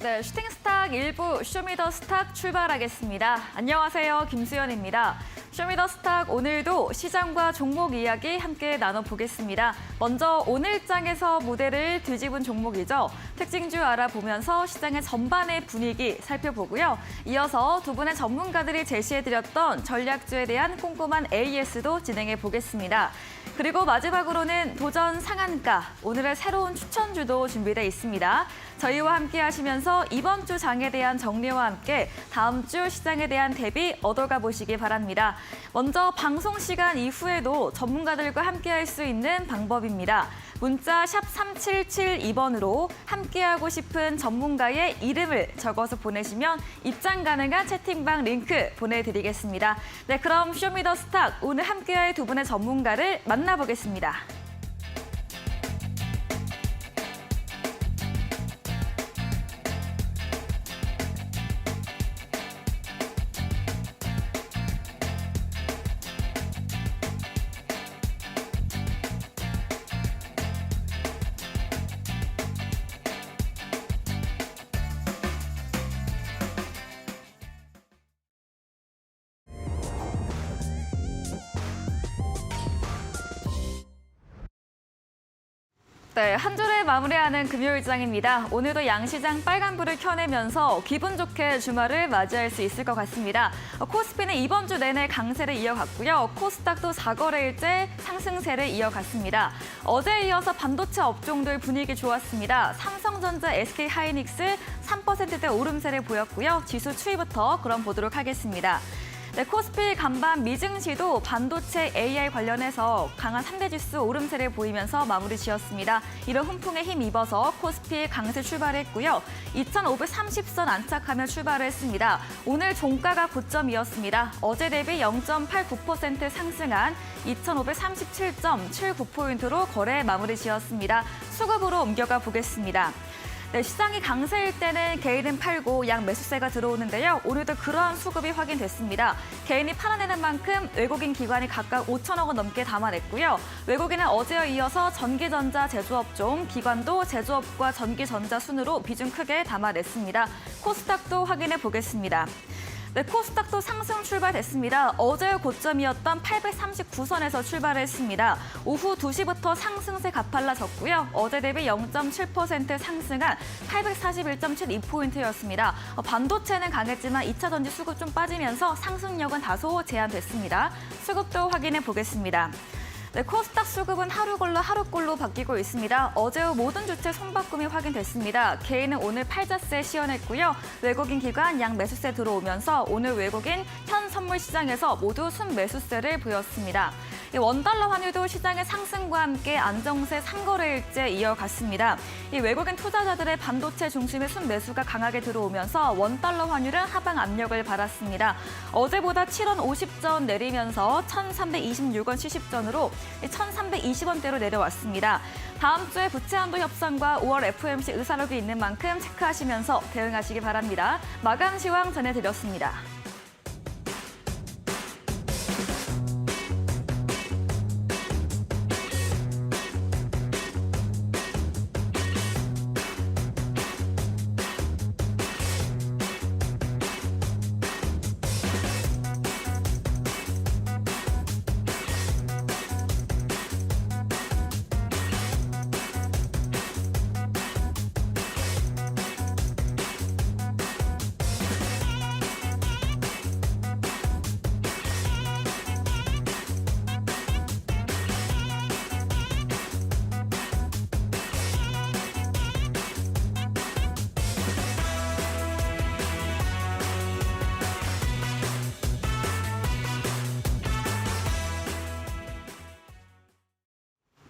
네, 슈팅스탁 일부 쇼미더스탁 출발하겠습니다. 안녕하세요, 김수연입니다. 쇼미더스탁 오늘도 시장과 종목 이야기 함께 나눠보겠습니다. 먼저 오늘장에서 무대를 뒤집은 종목이죠. 특징주 알아보면서 시장의 전반의 분위기 살펴보고요. 이어서 두 분의 전문가들이 제시해드렸던 전략주에 대한 꼼꼼한 AS도 진행해보겠습니다. 그리고 마지막으로는 도전 상한가, 오늘의 새로운 추천주도 준비되어 있습니다. 저희와 함께 하시면서 이번 주 장에 대한 정리와 함께 다음 주 시장에 대한 대비 얻어가 보시기 바랍니다. 먼저 방송 시간 이후에도 전문가들과 함께 할 수 있는 방법입니다. 문자 샵 3772번으로 함께하고 싶은 전문가의 이름을 적어서 보내시면 입장 가능한 채팅방 링크 보내드리겠습니다. 네, 그럼 쇼미더스탁 오늘 함께할 두 분의 전문가를 만나보겠습니다. 네, 한 주를 마무리하는 금요일장입니다. 오늘도 양시장 빨간불을 켜내면서 기분 좋게 주말을 맞이할 수 있을 것 같습니다. 코스피는 이번 주 내내 강세를 이어갔고요. 코스닥도 4거래일째 상승세를 이어갔습니다. 어제에 이어서 반도체 업종들 분위기 좋았습니다. 삼성전자, SK하이닉스 3%대 오름세를 보였고요. 지수 추이부터 그럼 보도록 하겠습니다. 네, 코스피 간밤 미증시도 반도체 AI 관련해서 강한 3대 지수 오름세를 보이면서 마무리 지었습니다. 이런 훈풍에 힘입어서 코스피 강세 출발했고요. 2,530선 안착하며 출발을 했습니다. 오늘 종가가 고점이었습니다. 어제 대비 0.89% 상승한 2,537.79포인트로 거래 마무리 지었습니다. 수급으로 옮겨가 보겠습니다. 네, 시장이 강세일 때는 개인은 팔고 양 매수세가 들어오는데요. 오늘도 그러한 수급이 확인됐습니다. 개인이 팔아내는 만큼 외국인 기관이 각각 5천억 원 넘게 담아냈고요. 외국인은 어제에 이어서 전기전자 제조업종, 기관도 제조업과 전기전자 순으로 비중 크게 담아냈습니다. 코스닥도 확인해 보겠습니다. 네, 코스닥도 상승 출발됐습니다. 어제의 고점이었던 839선에서 출발했습니다. 오후 2시부터 상승세 가팔라졌고요. 어제 대비 0.7% 상승한 841.72포인트였습니다. 반도체는 강했지만 2차 전지 수급 좀 빠지면서 상승력은 다소 제한됐습니다. 수급도 확인해 보겠습니다. 네, 코스닥 수급은 하루꼴로 바뀌고 있습니다. 어제 후 모든 주체 손바꿈이 확인됐습니다. 개인은 오늘 팔자세 시연했고요. 외국인 기관 양 매수세 들어오면서 오늘 외국인 현 선물 시장에서 모두 순매수세를 보였습니다. 원달러 환율도 시장의 상승과 함께 안정세 3거래일째 이어갔습니다. 이 외국인 투자자들의 반도체 중심의 순매수가 강하게 들어오면서 원달러 환율은 하방 압력을 받았습니다. 어제보다 7원 50전 내리면서 1,326원 70전으로 1,320원대로 내려왔습니다. 다음 주에 부채 한도 협상과 5월 FOMC 의사록이 있는 만큼 체크하시면서 대응하시기 바랍니다. 마감 시황 전해드렸습니다.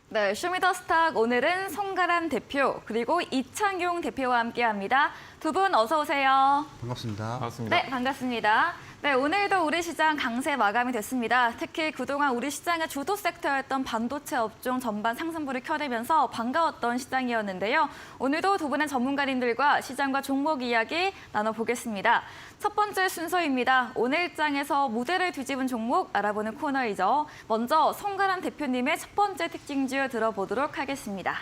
네, 쇼미더스탁 오늘은 송가람 대표 그리고 이창용 대표와 함께합니다. 두 분 어서 오세요. 반갑습니다. 반갑습니다. 네, 반갑습니다. 네, 오늘도 우리 시장 강세 마감이 됐습니다. 특히 그동안 우리 시장의 주도 섹터였던 반도체 업종 전반 상승부를 켜내면서 반가웠던 시장이었는데요. 오늘도 두 분의 전문가님들과 시장과 종목 이야기 나눠보겠습니다. 첫 번째 순서입니다. 오늘장에서 무대를 뒤집은 종목 알아보는 코너이죠. 먼저 송가람 대표님의 첫 번째 특징주 들어보도록 하겠습니다.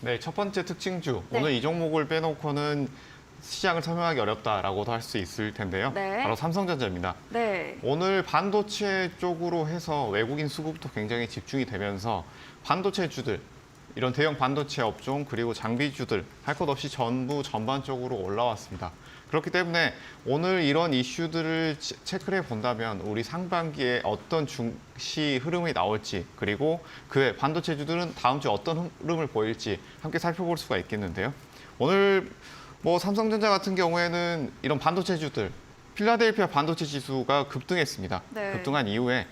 네, 첫 번째 특징주. 네. 오늘 이 종목을 빼놓고는 시장을 설명하기 어렵다라고도 할 수 있을 텐데요. 네. 바로 삼성전자입니다. 네. 오늘 반도체 쪽으로 해서 외국인 수급도 굉장히 집중이 되면서 반도체주들, 이런 대형 반도체 업종 그리고 장비주들 할 것 없이 전부 전반적으로 올라왔습니다. 그렇기 때문에 오늘 이런 이슈들을 체크를 해본다면 우리 상반기에 어떤 증시 흐름이 나올지 그리고 그 외 반도체주들은 다음 주에 어떤 흐름을 보일지 함께 살펴볼 수가 있겠는데요. 오늘 뭐 삼성전자 같은 경우에는 이런 반도체주들 필라델피아 반도체 지수가 급등했습니다. 네. 급등한 이후에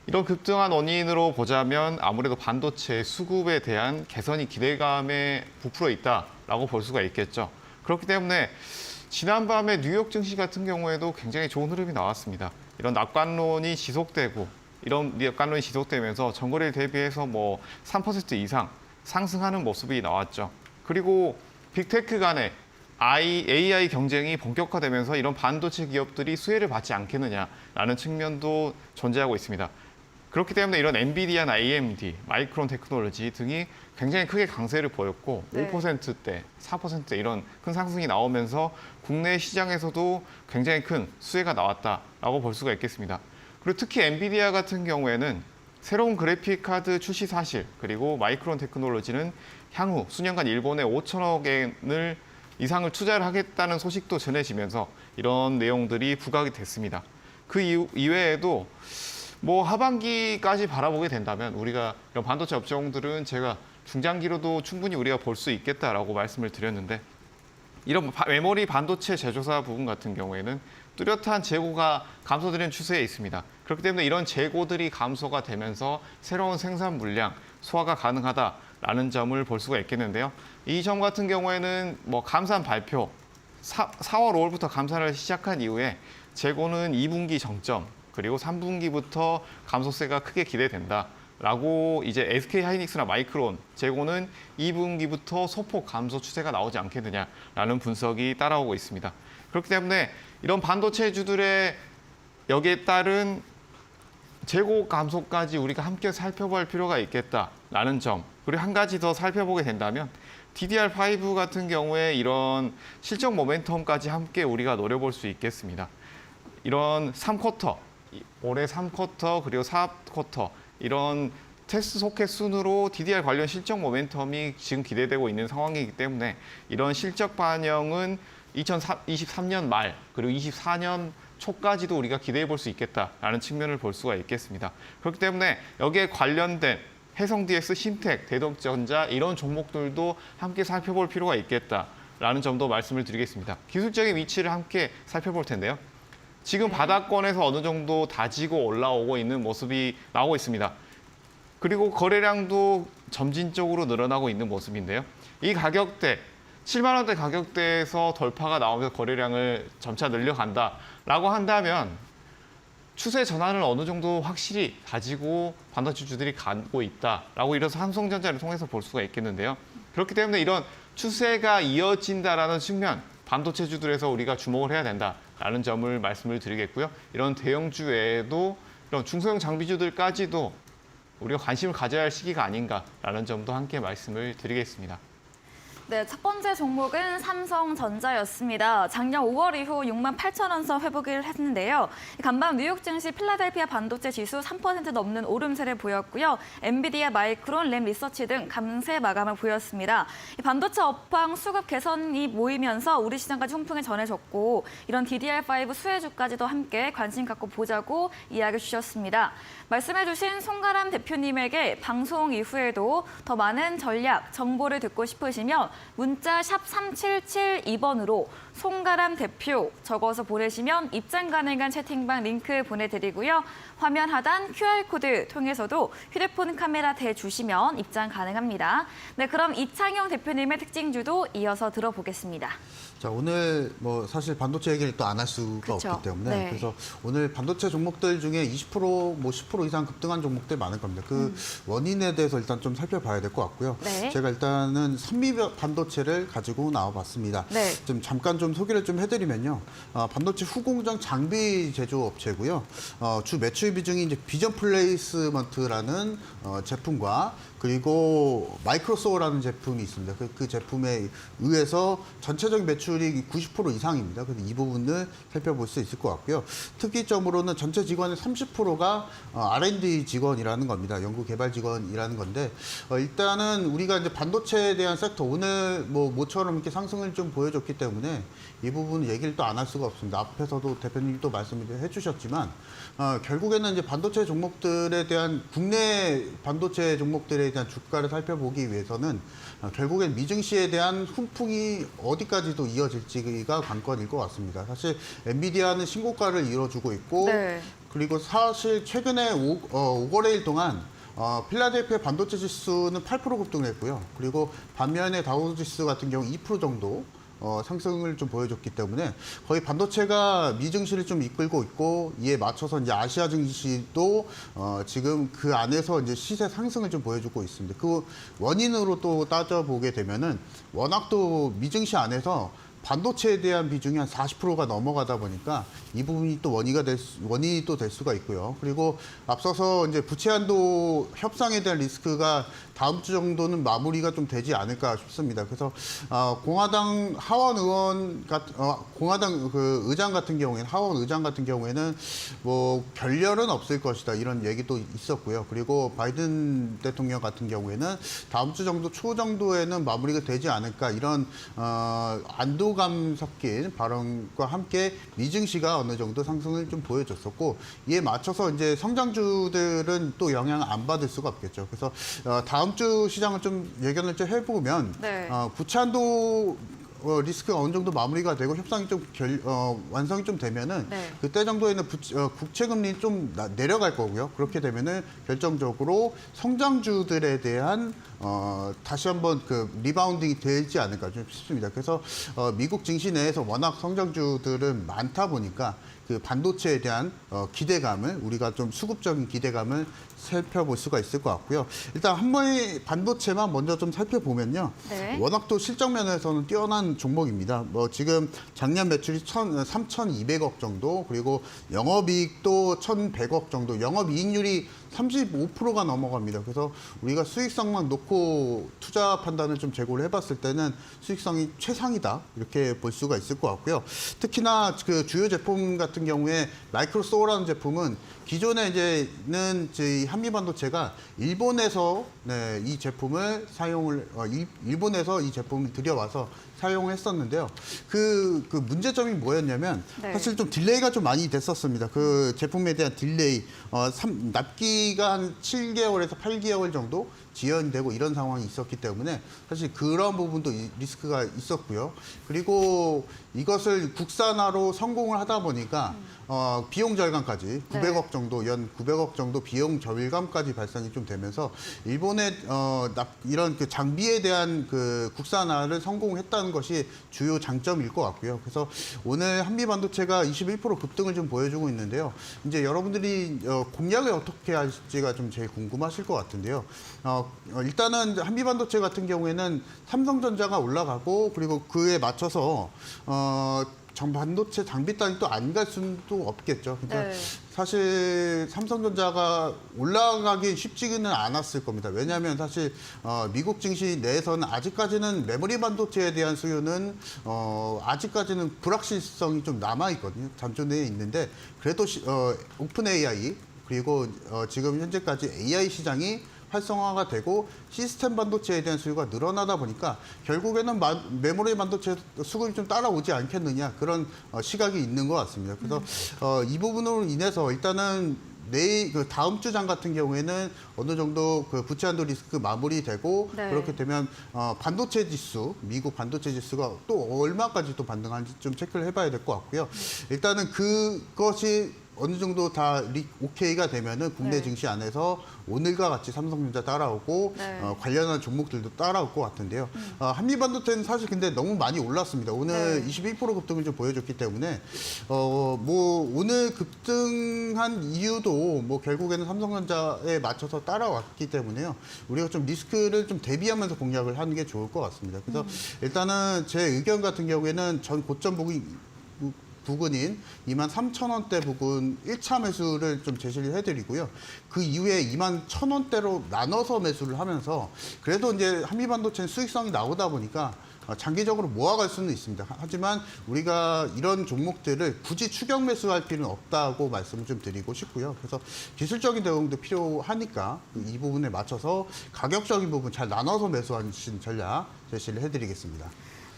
이런 급등한 원인으로 보자면 아무래도 반도체 수급에 대한 개선이 기대감에 부풀어 있다라고 볼 수가 있겠죠. 그렇기 때문에 지난밤에 뉴욕 증시 같은 경우에도 굉장히 좋은 흐름이 나왔습니다. 이런 낙관론이 지속되고 이런 낙관론이 지속되면서 전거래일 대비해서 뭐 3% 이상 상승하는 모습이 나왔죠. 그리고 빅테크 간의 AI 경쟁이 본격화되면서 이런 반도체 기업들이 수혜를 받지 않겠느냐라는 측면도 존재하고 있습니다. 그렇기 때문에 이런 엔비디아나 AMD, 마이크론 테크놀로지 등이 굉장히 크게 강세를 보였고 네. 5%대, 4%대 이런 큰 상승이 나오면서 국내 시장에서도 굉장히 큰 수혜가 나왔다라고 볼 수가 있겠습니다. 그리고 특히 엔비디아 같은 경우에는 새로운 그래픽 카드 출시 사실 그리고 마이크론 테크놀로지는 향후 수년간 일본에 5천억 엔을 이상을 투자를 하겠다는 소식도 전해지면서 이런 내용들이 부각이 됐습니다. 그 이외에도 뭐 하반기까지 바라보게 된다면 우리가 이런 반도체 업종들은 제가 중장기로도 충분히 우리가 볼 수 있겠다라고 말씀을 드렸는데 이런 메모리 반도체 제조사 부분 같은 경우에는 뚜렷한 재고가 감소되는 추세에 있습니다. 그렇기 때문에 이런 재고들이 감소가 되면서 새로운 생산 물량 소화가 가능하다라는 점을 볼 수가 있겠는데요. 이 점 같은 경우에는 뭐 감산 발표 4월 5월부터 감산을 시작한 이후에 재고는 2분기 정점 그리고 3분기부터 감소세가 크게 기대된다라고 이제 SK 하이닉스나 마이크론 재고는 2분기부터 소폭 감소 추세가 나오지 않겠느냐라는 분석이 따라오고 있습니다. 그렇기 때문에 이런 반도체주들의 여기에 따른 재고 감소까지 우리가 함께 살펴볼 필요가 있겠다라는 점. 그리고 한 가지 더 살펴보게 된다면 DDR5 같은 경우에 이런 실적 모멘텀까지 함께 우리가 노려볼 수 있겠습니다. 이런 3쿼터, 올해 3쿼터 그리고 4쿼터 이런 테스트 소켓 순으로 DDR 관련 실적 모멘텀이 지금 기대되고 있는 상황이기 때문에 이런 실적 반영은 2023년 말 그리고 24년 초까지도 우리가 기대해 볼 수 있겠다라는 측면을 볼 수가 있겠습니다. 그렇기 때문에 여기에 관련된 해성DX, 신텍, 대덕전자 이런 종목들도 함께 살펴볼 필요가 있겠다라는 점도 말씀을 드리겠습니다. 기술적인 위치를 함께 살펴볼 텐데요. 지금 바닥권에서 어느 정도 다지고 올라오고 있는 모습이 나오고 있습니다. 그리고 거래량도 점진적으로 늘어나고 있는 모습인데요. 이 가격대, 7만 원대 가격대에서 돌파가 나오면서 거래량을 점차 늘려간다라고 한다면 추세 전환을 어느 정도 확실히 가지고 반도체주들이 가고 있다라고 이런 삼성전자를 통해서 볼 수가 있겠는데요. 그렇기 때문에 이런 추세가 이어진다라는 측면, 반도체주들에서 우리가 주목을 해야 된다라는 점을 말씀을 드리겠고요. 이런 대형주 외에도 이런 중소형 장비주들까지도 우리가 관심을 가져야 할 시기가 아닌가라는 점도 함께 말씀을 드리겠습니다. 네, 첫 번째 종목은 삼성전자였습니다. 작년 5월 이후 68,000원선 회복을 했는데요. 간밤 뉴욕 증시 필라델피아 반도체 지수 3% 넘는 오름세를 보였고요. 엔비디아, 마이크론, 램 리서치 등 강세 마감을 보였습니다. 반도체 업황 수급 개선이 모이면서 우리 시장까지 훈풍이 전해졌고 이런 DDR5 수혜주까지도 함께 관심 갖고 보자고 이야기 주셨습니다. 말씀해주신 송가람 대표님에게 방송 이후에도 더 많은 전략, 정보를 듣고 싶으시면 문자 샵 3772번으로 송가람 대표 적어서 보내시면 입장 가능한 채팅방 링크 보내드리고요. 화면 하단 QR코드 통해서도 휴대폰 카메라 대주시면 입장 가능합니다. 네, 그럼 이창용 대표님의 특징주도 이어서 들어보겠습니다. 자, 오늘 뭐 사실 반도체 얘기를 또 안 할 수가 그쵸. 없기 때문에 네. 그래서 오늘 반도체 종목들 중에 20% 뭐 10% 이상 급등한 종목들 많을 겁니다. 그 원인에 대해서 일단 좀 살펴봐야 될 것 같고요. 네. 제가 일단은 반도체를 가지고 나와봤습니다. 네. 좀 잠깐 좀 소개를 좀 해드리면요. 반도체 후공정 장비 제조업체고요. 주 매출 비중이 이제 비전 플레이스먼트라는 제품과 그리고 마이크로소라는 제품이 있습니다. 그 제품에 의해서 전체적인 매출이 90% 이상입니다. 그래서 이 부분을 살펴볼 수 있을 것 같고요. 특이점으로는 전체 직원의 30%가 R&D 직원이라는 겁니다. 연구 개발 직원이라는 건데 일단은 우리가 이제 반도체에 대한 섹터 오늘 뭐 모처럼 이렇게 상승을 좀 보여줬기 때문에 이 부분 얘기를 또 안 할 수가 없습니다. 앞에서도 대표님이 또 말씀을 해주셨지만 결국에는 이제 반도체 종목들에 대한 국내 반도체 종목들에 대한 주가를 살펴보기 위해서는 결국엔 미증시에 대한 훈풍이 어디까지도 이어질지가 관건일 것 같습니다. 사실 엔비디아는 신고가를 이뤄주고 있고 네. 그리고 사실 최근에 5거래일 동안 필라델피아 반도체 지수는 8% 급등을 했고요. 그리고 반면에 다우 지수 같은 경우 2% 정도 상승을 좀 보여줬기 때문에 거의 반도체가 미증시를 좀 이끌고 있고 이에 맞춰서 이제 아시아 증시도 지금 그 안에서 이제 시세 상승을 좀 보여주고 있습니다. 그 원인으로 또 따져보게 되면은 워낙 또 미증시 안에서 반도체에 대한 비중이 한 40%가 넘어가다 보니까 이 부분이 또 원인이 또 될 수가 있고요. 그리고 앞서서 이제 부채 한도 협상에 대한 리스크가 다음 주 정도는 마무리가 좀 되지 않을까 싶습니다. 그래서 공화당 하원 의원 공화당 그 의장 같은 경우에는 하원 의장 같은 경우에는 뭐 별열은 없을 것이다 이런 얘기도 있었고요. 그리고 바이든 대통령 같은 경우에는 다음 주 정도 초 정도에는 마무리가 되지 않을까 이런 안도감 섞인 발언과 함께 미증시가 어느 정도 상승을 좀 보여줬었고 이에 맞춰서 이제 성장주들은 또 영향을 안 받을 수가 없겠죠. 그래서 다음 주 시장을 좀 예견을 좀 해보면 네. 부채 한도 리스크가 어느 정도 마무리가 되고 협상이 좀 완성이 좀 되면은 네. 그때 정도에는 국채 금리 좀 내려갈 거고요. 그렇게 되면은 결정적으로 성장주들에 대한 다시 한번 그 리바운딩이 되지 않을까 좀 싶습니다. 그래서 미국 증시 내에서 워낙 성장주들은 많다 보니까 그 반도체에 대한 기대감을 우리가 좀 수급적인 기대감을 살펴볼 수가 있을 것 같고요. 일단 한 번에 반도체만 먼저 좀 살펴보면요. 네. 워낙 또 실적 면에서는 뛰어난 종목입니다. 뭐 지금 작년 매출이 3,200억 정도, 그리고 영업이익도 1,100억 정도, 영업이익률이 35%가 넘어갑니다. 그래서 우리가 수익성만 놓고 투자 판단을 좀 제고를 해봤을 때는 수익성이 최상이다 이렇게 볼 수가 있을 것 같고요. 특히나 그 주요 제품 같은 경우에 마이크로소라는 제품은 기존에 이제는 저희 한미반도체가 일본에서 이 제품을 일본에서 이 제품을 들여와서 사용을 했었는데요. 그 문제점이 뭐였냐면 네. 사실 좀 딜레이가 좀 많이 됐었습니다. 그 제품에 대한 딜레이, 납기가 한 7개월에서 8개월 정도 지연되고 이런 상황이 있었기 때문에 사실 그런 부분도 리스크가 있었고요. 그리고 이것을 국산화로 성공을 하다 보니까 비용 절감까지 900억 정도, 연 900억 정도 비용 절감까지 발생이 좀 되면서 일본의 이런 그 장비에 대한 그 국산화를 성공했다는 것이 주요 장점일 것 같고요. 그래서 오늘 한미반도체가 21% 급등을 좀 보여주고 있는데요. 이제 여러분들이 공략을 어떻게 할지가 좀 제일 궁금하실 것 같은데요. 일단은 한미반도체 같은 경우에는 삼성전자가 올라가고 그리고 그에 맞춰서 반도체 장비단이 또 안 갈 수도 없겠죠. 그러니까 네. 사실 삼성전자가 올라가기 쉽지는 않았을 겁니다. 왜냐하면 사실 미국 증시 내에서는 아직까지는 메모리 반도체에 대한 수요는 아직까지는 불확실성이 좀 남아 있거든요. 잠존해 있는데 그래도 오픈 AI 그리고 지금 현재까지 AI 시장이 활성화가 되고 시스템 반도체에 대한 수요가 늘어나다 보니까 결국에는 메모리 반도체 수급이 좀 따라오지 않겠느냐 그런 시각이 있는 것 같습니다. 그래서 이 부분으로 인해서 일단은 그 다음 주장 같은 경우에는 어느 정도 그 부채 한도 리스크 마무리되고 네. 그렇게 되면 반도체 지수, 미국 반도체 지수가 또 얼마까지 또 반등하는지 좀 체크를 해봐야 될 것 같고요. 일단은 그것이 어느 정도 다 오케이가 되면은 국내 네. 증시 안에서 오늘과 같이 삼성전자 따라오고 네. 관련한 종목들도 따라올 것 같은데요. 한미반도체는 사실 근데 너무 많이 올랐습니다. 오늘 네. 21% 급등을 좀 보여줬기 때문에 뭐 오늘 급등한 이유도 뭐 결국에는 삼성전자에 맞춰서 따라왔기 때문에요. 우리가 좀 리스크를 좀 대비하면서 공략을 하는 게 좋을 것 같습니다. 그래서 일단은 제 의견 같은 경우에는 전 고점 부근인 23,000원대 부근 1차 매수를 좀 제시를 해드리고요. 그 이후에 21,000원대로 나눠서 매수를 하면서 그래도 이제 한미반도체는 수익성이 나오다 보니까 장기적으로 모아갈 수는 있습니다. 하지만 우리가 이런 종목들을 굳이 추격 매수할 필요는 없다고 말씀을 좀 드리고 싶고요. 그래서 기술적인 대응도 필요하니까 이 부분에 맞춰서 가격적인 부분 잘 나눠서 매수하는 전략 제시를 해드리겠습니다.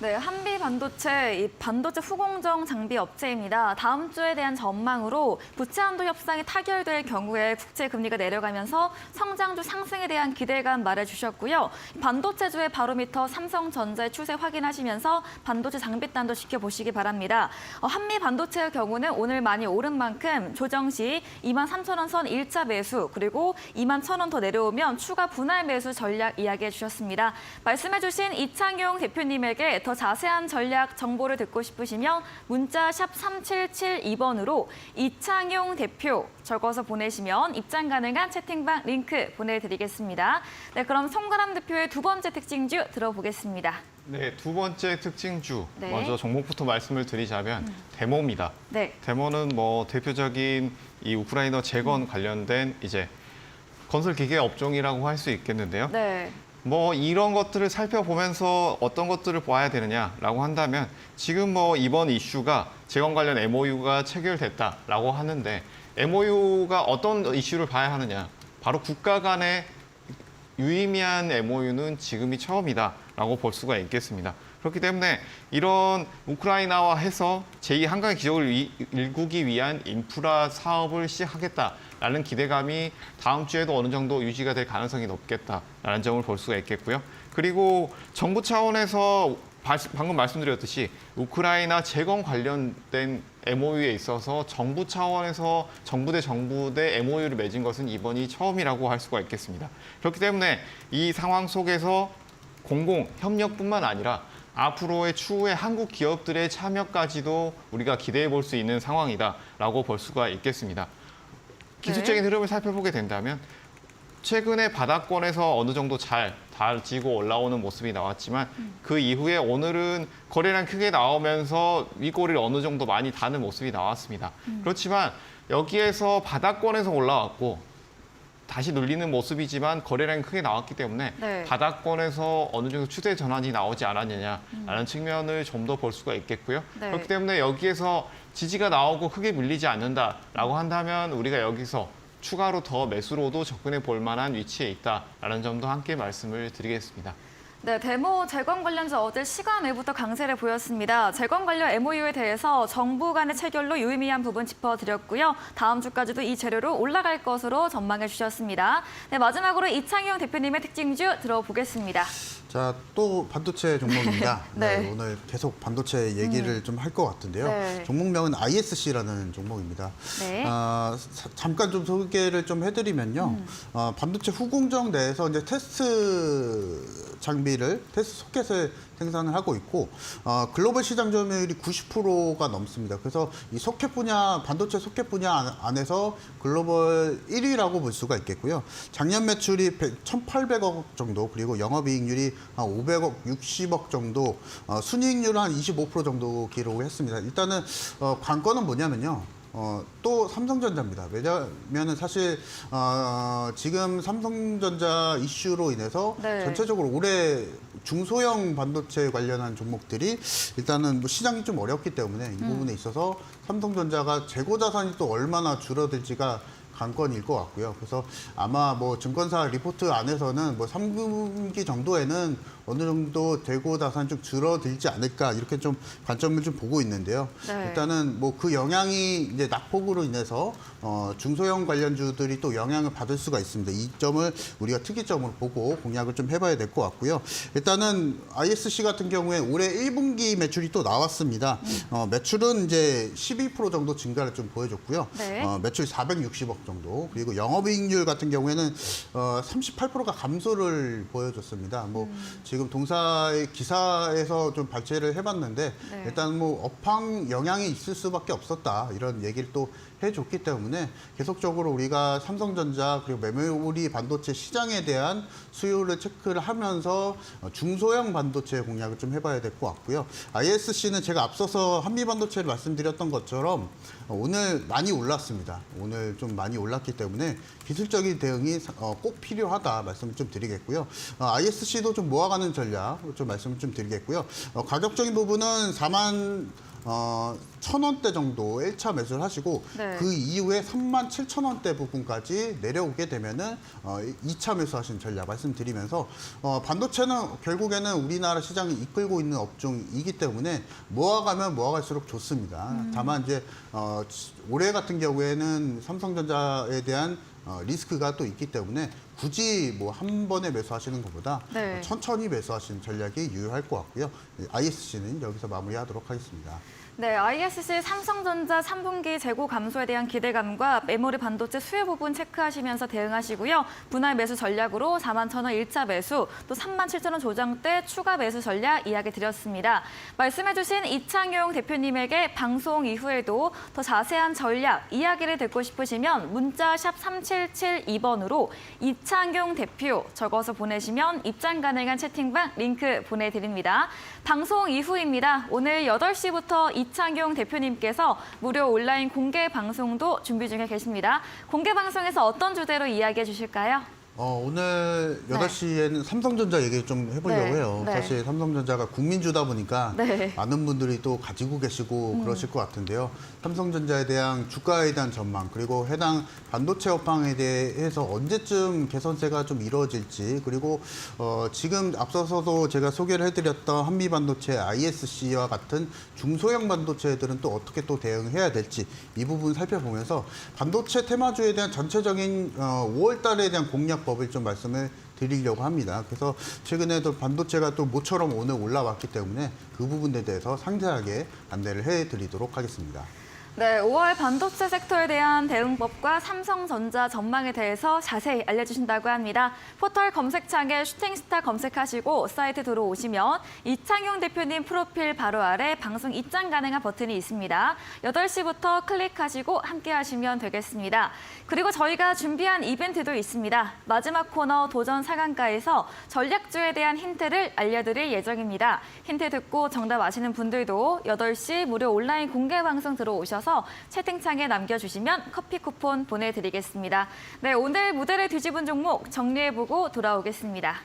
네, 한비 반도체, 이 반도체 후공정 장비 업체입니다. 다음 주에 대한 전망으로 부채 한도 협상이 타결될 경우에 국채 금리가 내려가면서 성장주 상승에 대한 기대감 말해주셨고요. 반도체주의 바로미터 삼성전자의 추세 확인하시면서 반도체 장비단도 지켜보시기 바랍니다. 한미 반도체의 경우는 오늘 많이 오른 만큼 조정 시 23,000원 선 1차 매수 그리고 21,000원 더 내려오면 추가 분할 매수 전략 이야기해 주셨습니다. 말씀해 주신 이창용 대표님에게 더 자세한 전략 정보를 듣고 싶으시면 문자 샵 3772번으로 이창용 대표 적어서 보내시면 입장 가능한 채팅방 링크 보내드리겠습니다. 네, 그럼 송가람 대표의 두 번째 특징주 들어보겠습니다. 네, 두 번째 특징주 네. 먼저 종목부터 말씀을 드리자면 데모입니다. 네, 데모는 뭐 대표적인 이 우크라이나 재건 관련된 이제 건설 기계 업종이라고 할 수 있겠는데요. 네, 뭐 이런 것들을 살펴보면서 어떤 것들을 봐야 되느냐라고 한다면 지금 뭐 이번 이슈가 재건 관련 MOU가 체결됐다라고 하는데 MOU가 어떤 이슈를 봐야 하느냐? 바로 국가 간의 유의미한 MOU는 지금이 처음이다라고 볼 수가 있겠습니다. 그렇기 때문에 이런 우크라이나와 해서 제2 한강의 기적을 일구기 위한 인프라 사업을 시작하겠다라는 기대감이 다음 주에도 어느 정도 유지가 될 가능성이 높겠다라는 점을 볼 수가 있겠고요. 그리고 정부 차원에서 방금 말씀드렸듯이 우크라이나 재건 관련된 MOU에 있어서 정부 차원에서 정부 대 MOU를 맺은 것은 이번이 처음이라고 할 수가 있겠습니다. 그렇기 때문에 이 상황 속에서 공공 협력뿐만 아니라 앞으로의 추후에 한국 기업들의 참여까지도 우리가 기대해 볼 수 있는 상황이다라고 볼 수가 있겠습니다. 기술적인 흐름을 살펴보게 된다면 최근에 바닥권에서 어느 정도 잘 다지고 올라오는 모습이 나왔지만 그 이후에 오늘은 거래량 크게 나오면서 윗꼬리를 어느 정도 많이 다는 모습이 나왔습니다. 그렇지만 여기에서 바닥권에서 올라왔고 다시 눌리는 모습이지만 거래량이 크게 나왔기 때문에 네. 바닥권에서 어느 정도 추세 전환이 나오지 않았느냐라는 측면을 좀 더 볼 수가 있겠고요. 네. 그렇기 때문에 여기에서 지지가 나오고 크게 밀리지 않는다라고 한다면 우리가 여기서 추가로 더 매수로도 접근해 볼 만한 위치에 있다라는 점도 함께 말씀을 드리겠습니다. 네, 데모 재건 관련주 어제 시간 외부터 강세를 보였습니다. 재건 관련 MOU에 대해서 정부 간의 체결로 유의미한 부분 짚어드렸고요. 다음 주까지도 이 재료로 올라갈 것으로 전망해 주셨습니다. 네, 마지막으로 이창용 대표님의 특징주 들어보겠습니다. 자, 또 반도체 종목입니다. 네. 네, 오늘 계속 반도체 얘기를 좀 할 것 같은데요. 네. 종목명은 ISC라는 종목입니다. 네. 잠깐 좀 소개를 좀 해드리면요. 반도체 후공정 내에서 이제 테스트 장비를, 테스트 소켓을 생산을 하고 있고, 글로벌 시장 점유율이 90%가 넘습니다. 그래서 이 소켓 분야, 반도체 소켓 분야 안에서 글로벌 1위라고 볼 수가 있겠고요. 작년 매출이 1,800억 정도, 그리고 영업이익률이 한 500억, 60억 정도, 순이익률은 한 25% 정도 기록을 했습니다. 일단은 관건은 뭐냐면요. 또 삼성전자입니다. 왜냐면은 사실 지금 삼성전자 이슈로 인해서 네. 전체적으로 올해 중소형 반도체 관련한 종목들이 일단은 뭐 시장이 좀 어렵기 때문에 이 부분에 있어서 삼성전자가 재고 자산이 또 얼마나 줄어들지가 관건일 것 같고요. 그래서 아마 뭐 증권사 리포트 안에서는 뭐 3분기 정도에는 어느 정도 재고 자산 좀 줄어들지 않을까 이렇게 좀 관점을 좀 보고 있는데요. 네. 일단은 뭐 그 영향이 이제 낙폭으로 인해서 중소형 관련주들이 또 영향을 받을 수가 있습니다. 이 점을 우리가 특이점으로 보고 공략을 좀 해봐야 될 것 같고요. 일단은 ISC 같은 경우에 올해 1분기 매출이 또 나왔습니다. 매출은 이제 12% 정도 증가를 좀 보여줬고요. 네. 매출 460억 정도. 그리고 영업이익률 같은 경우에는 38%가 감소를 보여줬습니다. 뭐 지금 동사의 기사에서 좀 발제를 해봤는데 네. 일단 뭐 업황 영향이 있을 수밖에 없었다 이런 얘기를 또 해줬기 때문에 계속적으로 우리가 삼성전자 그리고 메모리 반도체 시장에 대한 수요를 체크를 하면서 중소형 반도체 공략을 좀 해봐야 될 것 같고요. ISC는 제가 앞서서 한미반도체를 말씀드렸던 것처럼 오늘 많이 올랐습니다. 오늘 좀 많이 올랐기 때문에 기술적인 대응이 꼭 필요하다 말씀을 좀 드리겠고요. ISC도 좀 모아가는 전략 좀 말씀을 좀 드리겠고요. 가격적인 부분은 4만 1,000원대 정도 1차 매수를 하시고 네. 그 이후에 37,000원대 부분까지 내려오게 되면은 2차 매수하신 전략 말씀드리면서 반도체는 결국에는 우리나라 시장을 이끌고 있는 업종이기 때문에 모아가면 모아갈수록 좋습니다. 다만 이제 올해 같은 경우에는 삼성전자에 대한 리스크가 또 있기 때문에 굳이 뭐 한 번에 매수하시는 것보다 네. 천천히 매수하시는 전략이 유효할 것 같고요. ISC는 여기서 마무리하도록 하겠습니다. 네, ISC 삼성전자 3분기 재고 감소에 대한 기대감과 메모리 반도체 수요 부분 체크하시면서 대응하시고요. 분할 매수 전략으로 41,000원 1차 매수, 또 37,000원 조정대 추가 매수 전략 이야기 드렸습니다. 말씀해주신 이창용 대표님에게 방송 이후에도 더 자세한 전략, 이야기를 듣고 싶으시면 문자 샵 3772번으로 이창용 대표 적어서 보내시면 입장 가능한 채팅방 링크 보내드립니다. 방송 이후입니다. 오늘 8시부터 이창용 대표님께서 무료 온라인 공개 방송도 준비 중에 계십니다. 공개 방송에서 어떤 주제로 이야기해 주실까요? 오늘 네. 8시에는 삼성전자 얘기 좀 해보려고 네, 해요. 네. 사실 삼성전자가 국민주다 보니까 네. 많은 분들이 또 가지고 계시고 그러실 것 같은데요. 삼성전자에 대한 주가에 대한 전망 그리고 해당 반도체 업황에 대해서 언제쯤 개선세가 좀 이루어질지 그리고 지금 앞서서도 제가 소개를 해드렸던 한미반도체 ISC와 같은 중소형 반도체들은 또 어떻게 또 대응해야 될지 이 부분 살펴보면서 반도체 테마주에 대한 전체적인 5월 달에 대한 공략법을 좀 말씀을 드리려고 합니다. 그래서 최근에도 반도체가 또 모처럼 오늘 올라왔기 때문에 그 부분에 대해서 상세하게 안내를 해드리도록 하겠습니다. 네, 5월 반도체 섹터에 대한 대응법과 삼성전자 전망에 대해서 자세히 알려주신다고 합니다. 포털 검색창에 슈팅스타 검색하시고 사이트 들어오시면 이창용 대표님 프로필 바로 아래 방송 입장 가능한 버튼이 있습니다. 8시부터 클릭하시고 함께 하시면 되겠습니다. 그리고 저희가 준비한 이벤트도 있습니다. 마지막 코너 도전 4강가에서 전략주에 대한 힌트를 알려드릴 예정입니다. 힌트 듣고 정답 아시는 분들도 8시 무료 온라인 공개 방송 들어오셔서 채팅창에 남겨주시면 커피 쿠폰 보내드리겠습니다. 네, 오늘 무대를 뒤집은 종목 정리해보고 돌아오겠습니다.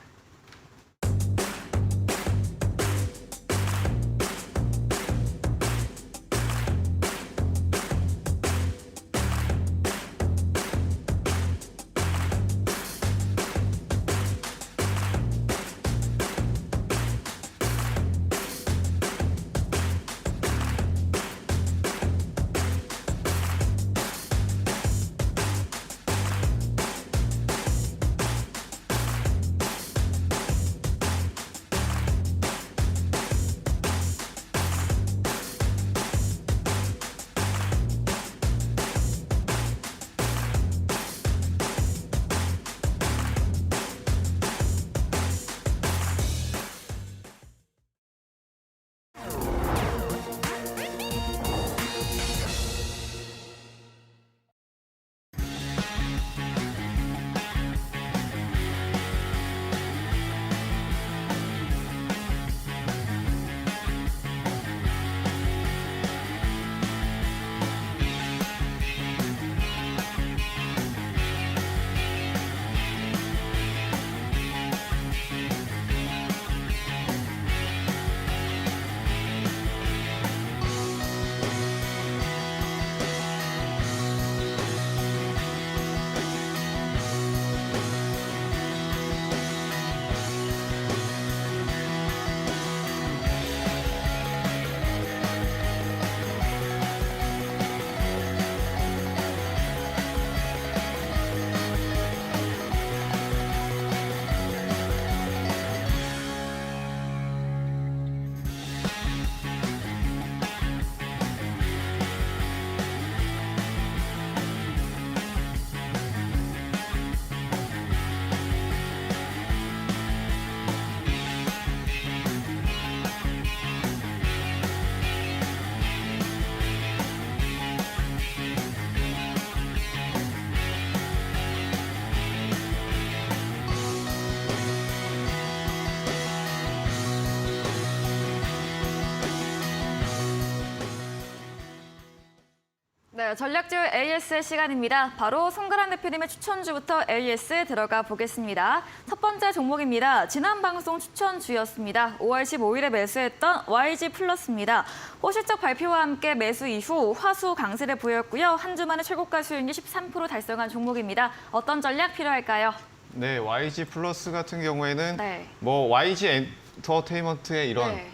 네, 전략주 AS 시간입니다. 바로 송가람 대표님의 추천주부터 AS 들어가 보겠습니다. 첫 번째 종목입니다. 지난 방송 추천주였습니다. 5월 15일에 매수했던 YG 플러스입니다. 호실적 발표와 함께 매수 이후 화수 강세를 보였고요. 한 주 만에 최고가 수익률 13% 달성한 종목입니다. 어떤 전략 필요할까요? 네, YG 플러스 같은 경우에는 네. 뭐 YG 엔터테인먼트의 이런 네.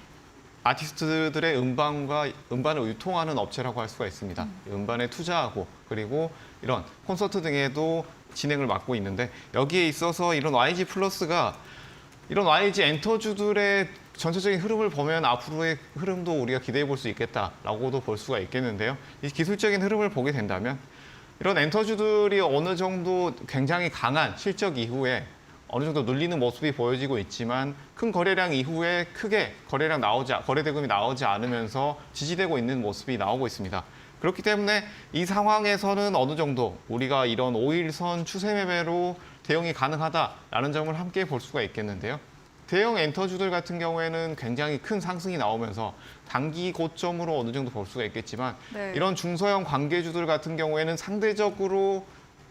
아티스트들의 음반을 유통하는 업체라고 할 수가 있습니다. 음반에 투자하고 그리고 이런 콘서트 등에도 진행을 맡고 있는데 여기에 있어서 이런 YG 플러스가 이런 YG 엔터주들의 전체적인 흐름을 보면 앞으로의 흐름도 우리가 기대해 볼 수 있겠다라고도 볼 수가 있겠는데요. 이 기술적인 흐름을 보게 된다면 이런 엔터주들이 어느 정도 굉장히 강한 실적 이후에 어느 정도 눌리는 모습이 보여지고 있지만 큰 거래량 이후에 크게 거래대금이 나오지 않으면서 지지되고 있는 모습이 나오고 있습니다. 그렇기 때문에 이 상황에서는 어느 정도 우리가 이런 5일선 추세 매매로 대응이 가능하다라는 점을 함께 볼 수가 있겠는데요. 대형 엔터주들 같은 경우에는 굉장히 큰 상승이 나오면서 단기 고점으로 어느 정도 볼 수가 있겠지만 네. 이런 중소형 관계주들 같은 경우에는 상대적으로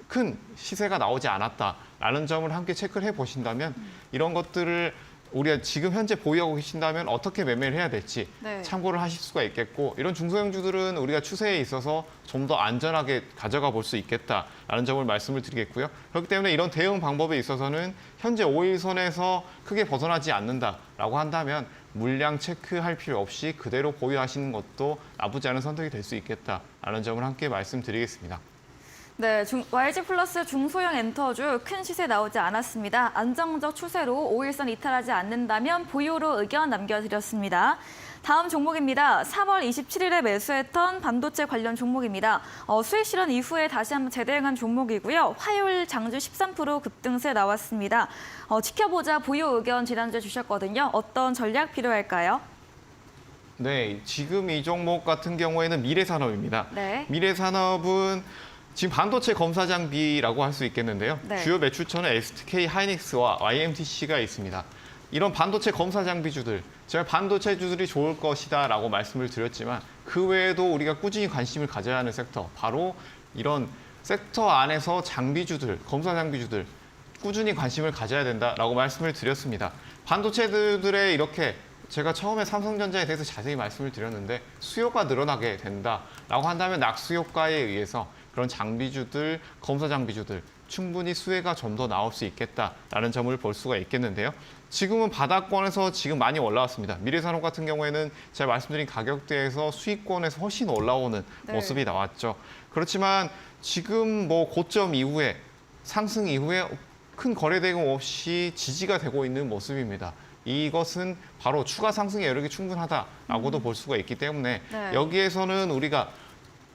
큰 시세가 나오지 않았다라는 점을 함께 체크를 해보신다면 이런 것들을 우리가 지금 현재 보유하고 계신다면 어떻게 매매를 해야 될지 네. 참고를 하실 수가 있겠고 이런 중소형주들은 우리가 추세에 있어서 좀 더 안전하게 가져가 볼 수 있겠다라는 점을 말씀을 드리겠고요. 그렇기 때문에 이런 대응 방법에 있어서는 현재 5일선에서 크게 벗어나지 않는다라고 한다면 물량 체크할 필요 없이 그대로 보유하시는 것도 나쁘지 않은 선택이 될 수 있겠다라는 점을 함께 말씀드리겠습니다. 네, YG 플러스 중소형 엔터주 큰 시세 나오지 않았습니다. 안정적 추세로 5일선 이탈하지 않는다면 보유로 의견 남겨드렸습니다. 다음 종목입니다. 3월 27일에 매수했던 반도체 관련 종목입니다. 수익 실현 이후에 다시 한번 재대응한 종목이고요. 화요일 장주 13% 급등세 나왔습니다. 지켜보자 보유 의견 지난주에 주셨거든요. 어떤 전략 필요할까요? 네, 지금 이 종목 같은 경우에는 미래산업입니다. 네. 미래산업은 지금 반도체 검사 장비라고 할 수 있겠는데요. 네. 주요 매출처는 SK 하이닉스와 YMTC가 있습니다. 이런 반도체 검사 장비주들, 제가 반도체주들이 좋을 것이다라고 말씀을 드렸지만 그 외에도 우리가 꾸준히 관심을 가져야 하는 섹터, 바로 이런 섹터 안에서 장비주들, 검사 장비주들 꾸준히 관심을 가져야 된다라고 말씀을 드렸습니다. 반도체들의 이렇게 제가 처음에 삼성전자에 대해서 자세히 말씀을 드렸는데 수요가 늘어나게 된다라고 한다면 낙수 효과에 의해서 그런 장비주들, 검사 장비주들 충분히 수혜가 좀 더 나올 수 있겠다라는 점을 볼 수가 있겠는데요. 지금은 바닥권에서 지금 많이 올라왔습니다. 미래산업 같은 경우에는 제가 말씀드린 가격대에서 수익권에서 훨씬 올라오는 네. 모습이 나왔죠. 그렇지만 지금 뭐 고점 이후에 상승 이후에 큰 거래대금 없이 지지가 되고 있는 모습입니다. 이것은 바로 추가 상승의 여력이 충분하다라고도 볼 수가 있기 때문에 네. 여기에서는 우리가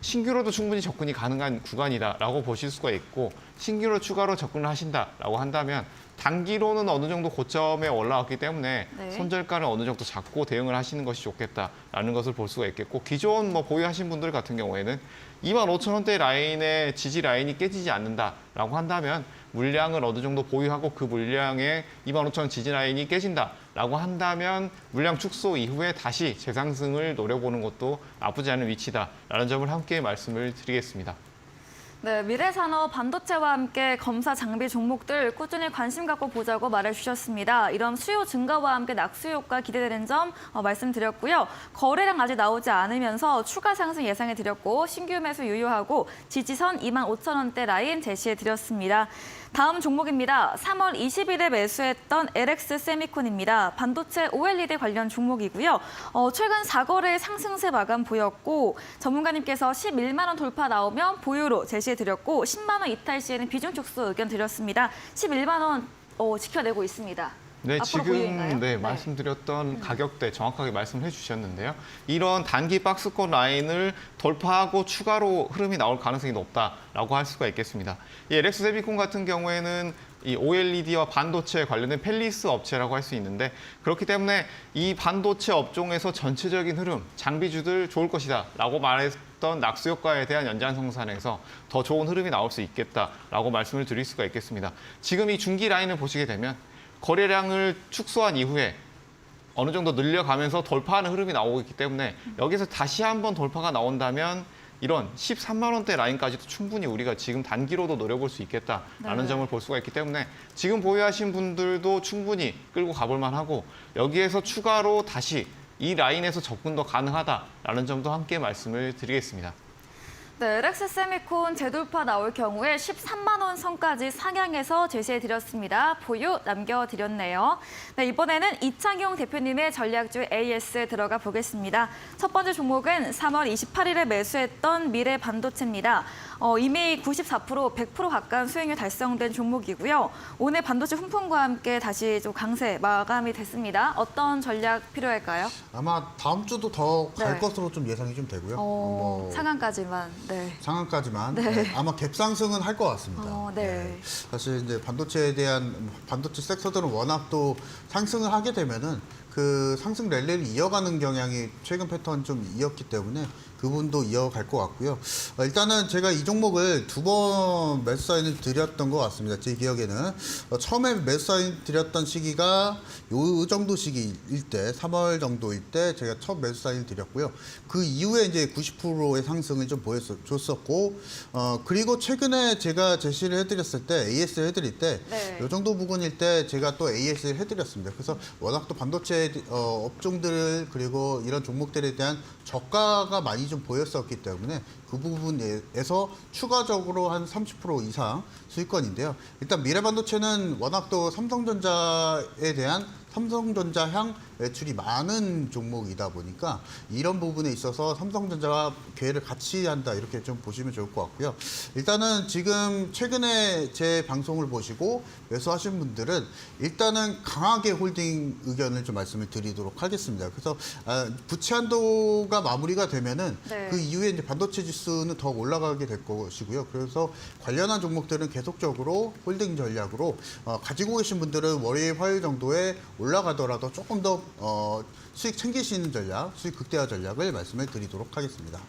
신규로도 충분히 접근이 가능한 구간이다라고 보실 수가 있고 신규로 추가로 접근을 하신다라고 한다면 단기로는 어느 정도 고점에 올라왔기 때문에 네. 손절가를 어느 정도 잡고 대응을 하시는 것이 좋겠다라는 것을 볼 수가 있겠고 기존 뭐 보유하신 분들 같은 경우에는 25,000원대 라인의 지지 라인이 깨지지 않는다라고 한다면 물량을 어느 정도 보유하고 그 물량의 25,000원 지지 라인이 깨진다라고 한다면 물량 축소 이후에 다시 재상승을 노려보는 것도 나쁘지 않은 위치다라는 점을 함께 말씀을 드리겠습니다. 네, 미래산업 반도체와 함께 검사 장비 종목들 꾸준히 관심 갖고 보자고 말해주셨습니다. 이런 수요 증가와 함께 낙수 효과 기대되는 점 말씀드렸고요. 거래량 아직 나오지 않으면서 추가 상승 예상해드렸고 신규 매수 유효하고 지지선 25,000원대 라인 제시해드렸습니다. 다음 종목입니다. 3월 20일에 매수했던 LX 세미콘입니다. 반도체 OLED 관련 종목이고요. 최근 4거래 상승세 마감 보였고 전문가님께서 11만 원 돌파 나오면 보유로 제시해드렸고 10만 원 이탈 시에는 비중 축소 의견 드렸습니다. 11만 원 지켜내고 있습니다. 네, 앞으로 보유인가요? 지금 말씀드렸던 가격대 정확하게 말씀해 주셨는데요. 이런 단기 박스권 라인을 돌파하고 추가로 흐름이 나올 가능성이 높다라고 할 수가 있겠습니다. 이 LX 세미콘 같은 경우에는 이 OLED와 반도체 관련된 펠리스 업체라고 할 수 있는데 그렇기 때문에 이 반도체 업종에서 전체적인 흐름, 장비주들 좋을 것이다라고 말했던 낙수 효과에 대한 연장성산에서 더 좋은 흐름이 나올 수 있겠다라고 말씀을 드릴 수가 있겠습니다. 지금 이 중기 라인을 보시게 되면 거래량을 축소한 이후에 어느 정도 늘려가면서 돌파하는 흐름이 나오고 있기 때문에 여기서 다시 한번 돌파가 나온다면 이런 13만 원대 라인까지도 충분히 우리가 지금 단기로도 노려볼 수 있겠다라는 네. 점을 볼 수가 있기 때문에 지금 보유하신 분들도 충분히 끌고 가볼 만하고 여기에서 추가로 다시 이 라인에서 접근도 가능하다라는 점도 함께 말씀을 드리겠습니다. 네, 렉스 세미콘 재돌파 나올 경우에 13만 원 선까지 상향해서 제시해드렸습니다. 보유 남겨드렸네요. 네, 이번에는 이창용 대표님의 전략주 AS 들어가 보겠습니다. 첫 번째 종목은 3월 28일에 매수했던 미래 반도체입니다. 이미 94%, 100% 가까운 수익률 달성된 종목이고요. 오늘 반도체 훈풍과 함께 다시 좀 강세 마감이 됐습니다. 어떤 전략 필요할까요? 아마 다음 주도 더 갈 네. 것으로 좀 예상이 좀 되고요. 상한까지만. 네. 상한까지만 네. 네, 아마 갭 상승은 할 것 같습니다. 네. 사실 이제 반도체에 대한 반도체 섹터들은 워낙 또 상승을 하게 되면은 그 상승 랠리를 이어가는 경향이 최근 패턴 좀 이었기 때문에 그분도 이어갈 것 같고요. 일단은 제가 이 종목을 2번 매수 사인을 드렸던 것 같습니다. 제 기억에는 처음에 매수 사인 드렸던 시기가 요 정도 시기일 때 3월 정도일 때 제가 첫 매수 사인을 드렸고요. 그 이후에 이제 90%의 상승을 좀 보여줬었고 그리고 최근에 제가 제시를 해드렸을 때 AS를 해드릴 때 네. 요 정도 부분일 때 제가 또 AS를 해드렸습니다. 그래서 워낙 또 반도체 업종들 그리고 이런 종목들에 대한 저가가 많이 좀 보였었기 때문에 그 부분에서 추가적으로 한 30% 이상 수익권인데요. 일단 미래반도체는 워낙 또 삼성전자에 대한 삼성전자향 매출이 많은 종목이다 보니까 이런 부분에 있어서 삼성전자와 계획을 같이 한다 이렇게 좀 보시면 좋을 것 같고요. 일단은 지금 최근에 제 방송을 보시고 매수하신 분들은 일단은 강하게 홀딩 의견을 좀 말씀을 드리도록 하겠습니다. 그래서 부채 한도가 마무리가 되면은 네. 그 이후에 이제 반도체 지수는 더 올라가게 될 것이고요. 그래서 관련한 종목들은 계속적으로 홀딩 전략으로 가지고 계신 분들은 월요일, 화요일 정도에 올라가더라도 조금 더 수익 챙기시는 전략, 수익 극대화 전략을 말씀을 드리도록 하겠습니다.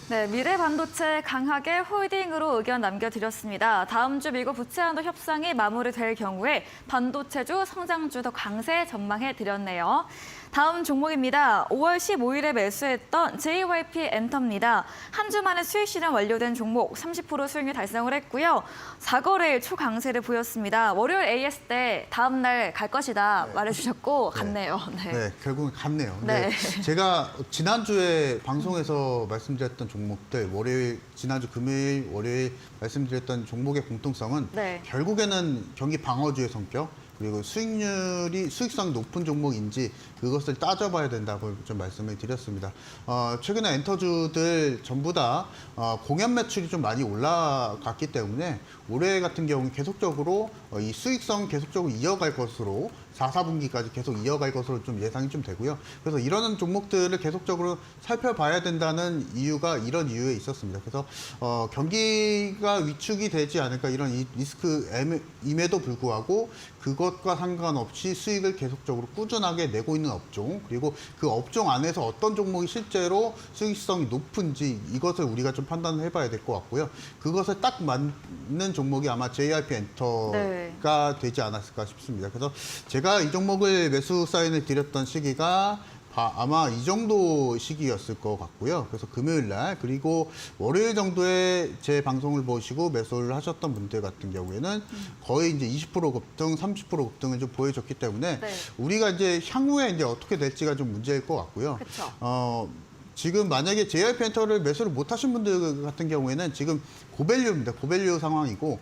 네, 미래 반도체 강하게 홀딩으로 의견 남겨드렸습니다. 다음 주 미국 부채 한도 협상이 마무리될 경우에 반도체주, 성장주 더 강세 전망해드렸네요. 다음 종목입니다. 5월 15일에 매수했던 JYP 엔터입니다. 한 주 만에 수익 실현 완료된 종목 30% 수익률 달성을 했고요. 4거래일 초강세를 보였습니다. 월요일 AS 때 다음 날 갈 것이다 말해주셨고 갔네요. 네. 네, 결국은 갔네요. 네. 제가 지난주에 방송에서 말씀드렸던 종목들, 지난주 금요일, 월요일 말씀드렸던 종목의 공통성은 네. 결국에는 경기 방어주의 성격, 그리고 수익성 높은 종목인지 그것을 따져봐야 된다고 좀 말씀을 드렸습니다. 최근에 엔터주들 전부 다 공연 매출이 좀 많이 올라갔기 때문에 올해 같은 경우는 계속적으로 이 수익성 계속적으로 이어갈 것으로 4, 4분기까지 계속 이어갈 것으로 좀 예상이 좀 되고요. 그래서 이런 종목들을 계속적으로 살펴봐야 된다는 이유가 이런 이유에 있었습니다. 그래서 경기가 위축이 되지 않을까 이런 리스크임에도 불구하고 그것과 상관없이 수익을 계속적으로 꾸준하게 내고 있는 업종, 그리고 그 업종 안에서 어떤 종목이 실제로 수익성이 높은지 이것을 우리가 좀 판단을 해봐야 될 것 같고요. 그것에 딱 맞는 종목이 아마 JYP 엔터가 되지 않았을까 싶습니다. 그래서 제가 이 종목을 매수 사인을 드렸던 시기가 아마 이 정도 시기였을 것 같고요. 그래서 금요일 날 그리고 월요일 정도에 제 방송을 보시고 매수를 하셨던 분들 같은 경우에는 거의 이제 20% 급등, 30% 급등을 좀 보여줬기 때문에 네. 우리가 이제 향후에 이제 어떻게 될지가 좀 문제일 것 같고요. 그쵸. 지금 만약에 JYP 엔터를 매수를 못 하신 분들 같은 경우에는 지금 고밸류입니다. 고밸류 상황이고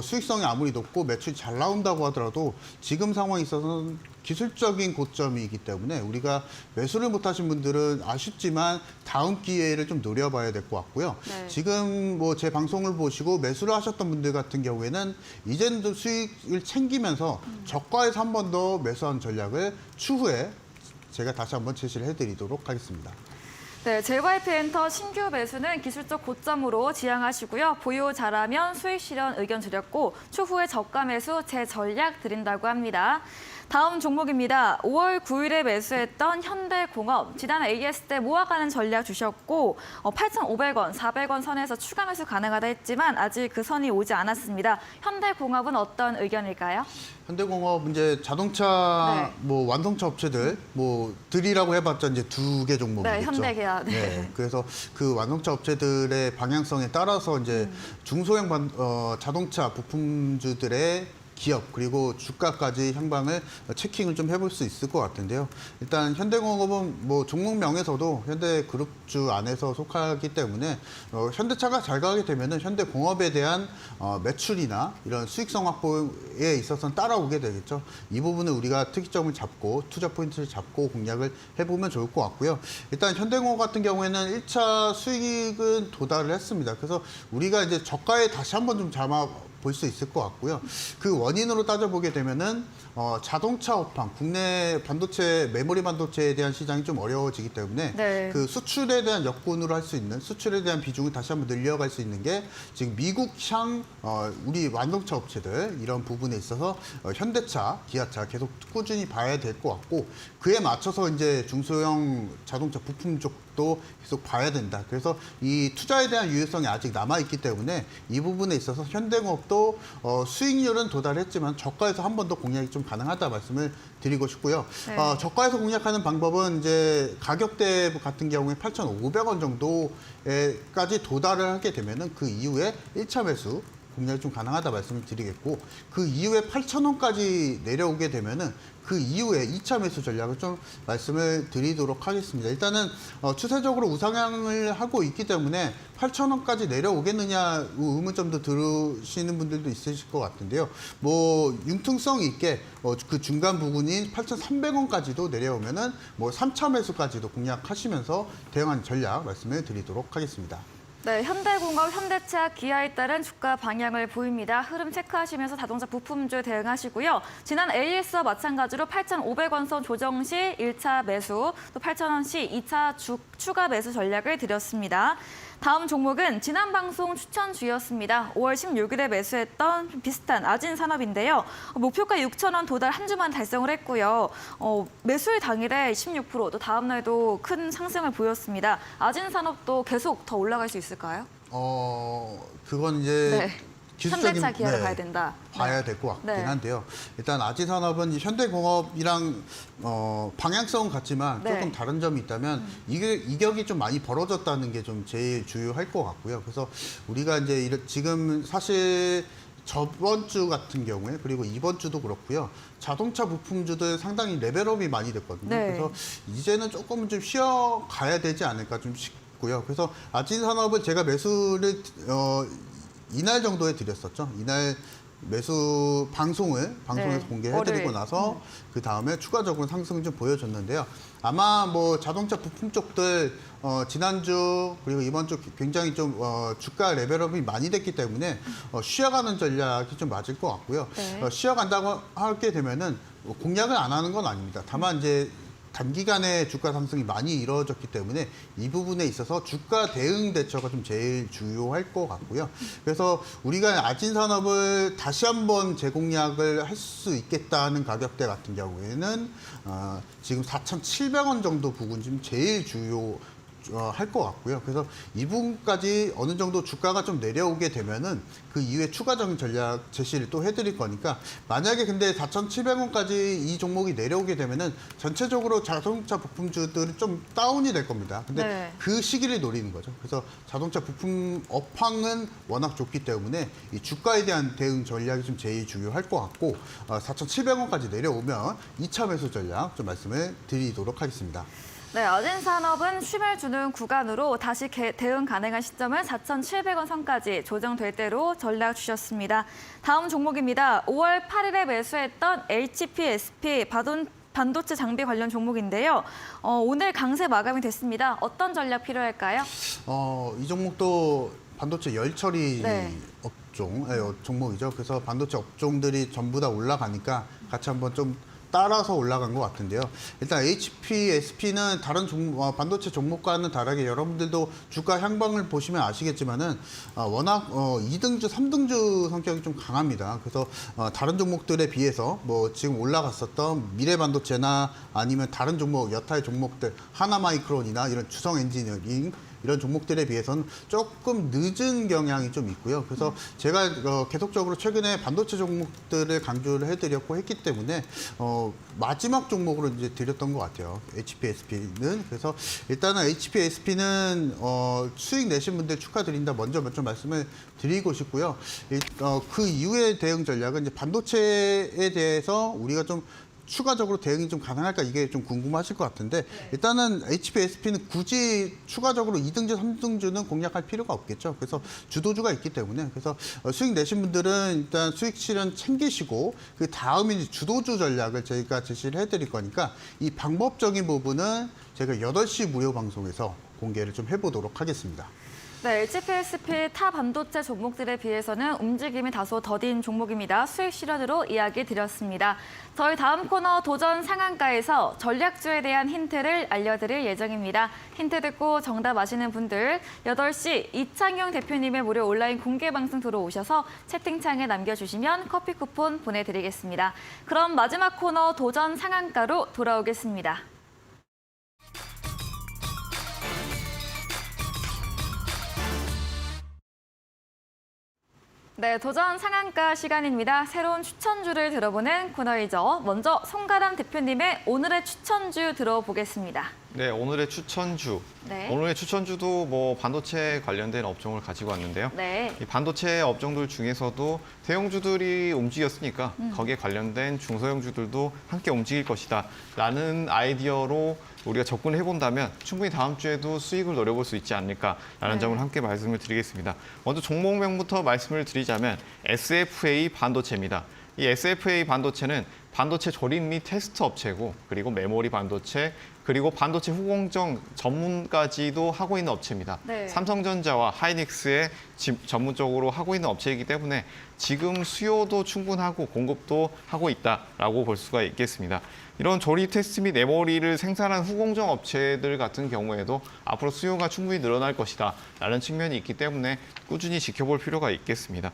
수익성이 아무리 높고 매출이 잘 나온다고 하더라도 지금 상황에 있어서는 기술적인 고점이기 때문에 우리가 매수를 못 하신 분들은 아쉽지만 다음 기회를 좀 노려봐야 될 것 같고요. 네. 지금 뭐 제 방송을 보시고 매수를 하셨던 분들 같은 경우에는 이제는 좀 수익을 챙기면서 저가에서 한 번 더 매수한 전략을 추후에 제가 다시 한번 제시를 해드리도록 하겠습니다. 네, JYP 엔터 신규 매수는 기술적 고점으로 지향하시고요. 보유 잘하면 수익 실현 의견 드렸고 추후에 저가 매수 재전략 드린다고 합니다. 다음 종목입니다. 5월 9일에 매수했던 현대공업. 지난 AS 때 모아가는 전략 주셨고 8,500원, 400원 선에서 추가 매수 가능하다 했지만 아직 그 선이 오지 않았습니다. 현대공업은 어떤 의견일까요? 현대공업 이제 자동차 네. 뭐 완성차 업체들 뭐 들이라고 해봤자 이제 2개 종목이겠죠. 네, 현대계약. 맞습니다. 네. 그래서 그 완성차 업체들의 방향성에 따라서 이제 중소형 자동차 부품주들의 기업 그리고 주가까지 향방을 체킹을 좀 해볼 수 있을 것 같은데요. 일단 현대공업은 뭐 종목명에서도 현대그룹주 안에서 속하기 때문에 현대차가 잘 가게 되면은 현대공업에 대한 매출이나 이런 수익성 확보에 있어서는 따라오게 되겠죠. 이 부분은 우리가 특이점을 잡고 투자 포인트를 잡고 공략을 해보면 좋을 것 같고요. 일단 현대공업 같은 경우에는 1차 수익은 도달을 했습니다. 그래서 우리가 이제 저가에 다시 한번 좀 잡아 볼 수 있을 것 같고요. 그 원인으로 따져보게 되면은 자동차 업황, 국내 반도체, 메모리 반도체에 대한 시장이 좀 어려워지기 때문에 네. 그 수출에 대한 역군으로 할 수 있는 수출에 대한 비중을 다시 한번 늘려갈 수 있는 게 지금 미국, 샹, 우리 완성차 업체들 이런 부분에 있어서 현대차, 기아차 계속 꾸준히 봐야 될 것 같고 그에 맞춰서 이제 중소형 자동차 부품 쪽도 계속 봐야 된다. 그래서 이 투자에 대한 유효성이 아직 남아있기 때문에 이 부분에 있어서 현대공업도 수익률은 도달했지만 저가에서 한 번 더 공략이 좀 가능하다 말씀을 드리고 싶고요. 네. 저가에서 공략하는 방법은 이제 가격대 같은 경우에 8,500원 정도에까지 도달을 하게 되면은 그 이후에 1차 매수 공략이 좀 가능하다 말씀을 드리겠고 그 이후에 8,000원까지 내려오게 되면은 그 이후에 2차 매수 전략을 좀 말씀을 드리도록 하겠습니다. 일단은 추세적으로 우상향을 하고 있기 때문에 8,000원까지 내려오겠느냐 의문점도 들으시는 분들도 있으실 것 같은데요. 뭐 융통성 있게 그 중간 부분인 8,300원까지도 내려오면은 뭐 3차 매수까지도 공략하시면서 대응하는 전략 말씀을 드리도록 하겠습니다. 네, 현대공업, 현대차, 기아에 따른 주가 방향을 보입니다. 흐름 체크하시면서 자동차 부품주 대응하시고요. 지난 AS와 마찬가지로 8,500원 선 조정 시 1차 매수, 또 8,000원 시 2차 추가 매수 전략을 드렸습니다. 다음 종목은 지난 방송 추천주였습니다. 5월 16일에 매수했던 비슷한 아진산업인데요. 목표가 6,000원 도달 한 주만 달성을 했고요. 매수일 당일에 16%, 또 다음 날도 큰 상승을 보였습니다. 아진산업도 계속 더 올라갈 수 있을까요? 그건 이제 네. 기술적인 현대차 기아를 봐야 된다. 봐야 될 것 같긴 네. 한데요. 일단 아지산업은 현대공업이랑 방향성은 같지만 네. 조금 다른 점이 있다면 이격이 좀 많이 벌어졌다는 게 좀 제일 주요할 것 같고요. 그래서 우리가 이제 지금 사실 저번 주 같은 경우에 그리고 이번 주도 그렇고요. 자동차 부품주들 상당히 레벨업이 많이 됐거든요. 네. 그래서 이제는 조금 좀 쉬어가야 되지 않을까 좀 싶고요. 그래서 아진산업을 제가 매수를 이날 정도에 드렸었죠. 이날 매수 방송에서 네, 공개해드리고 월요일. 나서 그 다음에 추가적으로 상승을 좀 보여줬는데요. 아마 뭐 자동차 부품 쪽들 지난주 그리고 이번 주 굉장히 좀 주가 레벨업이 많이 됐기 때문에 쉬어가는 전략이 좀 맞을 것 같고요. 네. 쉬어간다고 하게 되면은 공략을 안 하는 건 아닙니다. 다만 이제 단기간에 주가 상승이 많이 이루어졌기 때문에 이 부분에 있어서 주가 대응 대처가 좀 제일 주요할 것 같고요. 그래서 우리가 아진산업을 다시 한번 재공략을 할 수 있겠다는 가격대 같은 경우에는 지금 4,700원 정도 부분 좀 제일 할 것 같고요. 그래서 이 부분까지 어느 정도 주가가 좀 내려오게 되면은 그 이후에 추가적인 전략 제시를 또 해드릴 거니까 만약에 근데 4,700원까지 이 종목이 내려오게 되면은 전체적으로 자동차 부품주들은 좀 다운이 될 겁니다. 근데 네. 그 시기를 노리는 거죠. 그래서 자동차 부품 업황은 워낙 좋기 때문에 이 주가에 대한 대응 전략이 좀 제일 주요할 것 같고 4,700원까지 내려오면 2차 매수 전략 좀 말씀을 드리도록 하겠습니다. 네, 아진산업은 쉼을 주는 구간으로 다시 대응 가능한 시점은 4,700원 선까지 조정될 대로 전략 주셨습니다. 다음 종목입니다. 5월 8일에 매수했던 HPSP 반도체 장비 관련 종목인데요. 오늘 강세 마감이 됐습니다. 어떤 전략 필요할까요? 이 종목도 반도체 열처리 네. 업종 종목이죠. 그래서 반도체 업종들이 전부 다 올라가니까 같이 한번 좀 따라서 올라간 것 같은데요. 일단 HPSP는 다른 반도체 종목과는 다르게 여러분들도 주가 향방을 보시면 아시겠지만은 워낙 2등주, 3등주 성격이 좀 강합니다. 그래서 다른 종목들에 비해서 뭐 지금 올라갔었던 미래반도체나 아니면 다른 종목, 여타의 종목들 하나마이크론이나 이런 주성 엔지니어링 이런 종목들에 비해서는 조금 늦은 경향이 좀 있고요. 그래서 제가 계속적으로 최근에 반도체 종목들을 강조를 해드렸고 했기 때문에 마지막 종목으로 이제 드렸던 것 같아요. HPSP는. 그래서 일단은 HPSP는 수익 내신 분들 축하드린다. 먼저 좀 말씀을 드리고 싶고요. 그 이후의 대응 전략은 이제 반도체에 대해서 우리가 좀 추가적으로 대응이 좀 가능할까 이게 좀 궁금하실 것 같은데 일단은 HPSP는 굳이 추가적으로 2등주, 3등주는 공략할 필요가 없겠죠. 그래서 주도주가 있기 때문에 그래서 수익 내신 분들은 일단 수익 실현 챙기시고 그 다음에 이제 주도주 전략을 저희가 제시를 해드릴 거니까 이 방법적인 부분은 제가 8시 무료 방송에서 공개를 좀 해보도록 하겠습니다. 네, HPSP 타 반도체 종목들에 비해서는 움직임이 다소 더딘 종목입니다. 수익 실현으로 이야기 드렸습니다. 저희 다음 코너 도전 상한가에서 전략주에 대한 힌트를 알려드릴 예정입니다. 힌트 듣고 정답 아시는 분들 8시 이창용 대표님의 무료 온라인 공개 방송 들어오셔서 채팅창에 남겨주시면 커피 쿠폰 보내드리겠습니다. 그럼 마지막 코너 도전 상한가로 돌아오겠습니다. 네, 도전 상한가 시간입니다. 새로운 추천주를 들어보는 코너이죠. 먼저 송가람 대표님의 오늘의 추천주 들어보겠습니다. 네, 오늘의 추천주. 네. 오늘의 추천주도 뭐 반도체 관련된 업종을 가지고 왔는데요. 네. 이 반도체 업종들 중에서도 대형주들이 움직였으니까 거기에 관련된 중소형주들도 함께 움직일 것이다 라는 아이디어로 우리가 접근을 해본다면 충분히 다음 주에도 수익을 노려볼 수 있지 않을까라는 네. 점을 함께 말씀을 드리겠습니다. 먼저 종목명부터 말씀을 드리자면 SFA 반도체입니다. 이 SFA 반도체는 반도체 조립 및 테스트 업체고 그리고 메모리 반도체 그리고 반도체 후공정 전문까지도 하고 있는 업체입니다. 네. 삼성전자와 하이닉스의 전문적으로 하고 있는 업체이기 때문에 지금 수요도 충분하고 공급도 하고 있다라고 볼 수가 있겠습니다. 이런 조립 테스트 및 메모리를 생산한 후공정 업체들 같은 경우에도 앞으로 수요가 충분히 늘어날 것이다 라는 측면이 있기 때문에 꾸준히 지켜볼 필요가 있겠습니다.